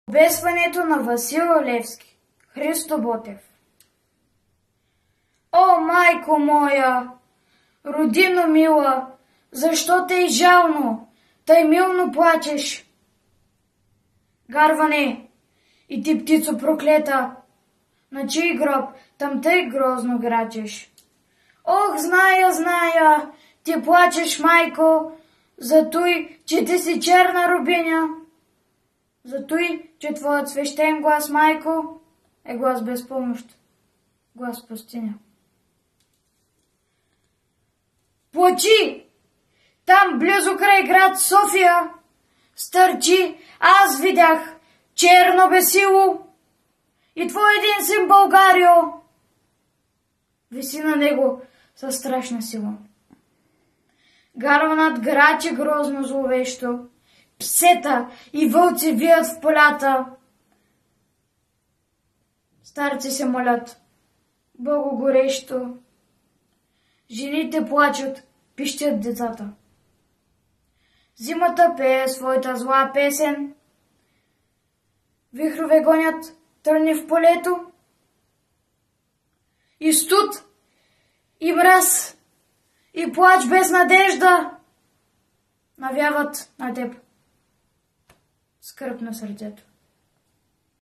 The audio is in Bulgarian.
Обесването на Васил Левски. Христо Ботев. О, майко моя, родино мила, защо тъй жално, тъй милно плачеш? Гарване, и ти, птицо проклета, на чий гроб там тъй грозно грачеш? Ох, зная, ти плачеш, майко, за той, че ти си черна рубиня, за той, че твоят свещен глас, майко, е глас без помощ, глас пустиня. Плачи! Там, близо край град София, стърчи, аз видях черно бесило и твой един син Българио виси на него със страшна сила. Гарва над грачи грозно зловещо, псета и вълци вият в полята. Старци се молят, Богу горещо, жените плачат, пищят децата. Зимата пее своята зла песен, вихрове гонят търни в полето, и студ, и мраз, и плач без надежда навяват на теб скръб на сърцето.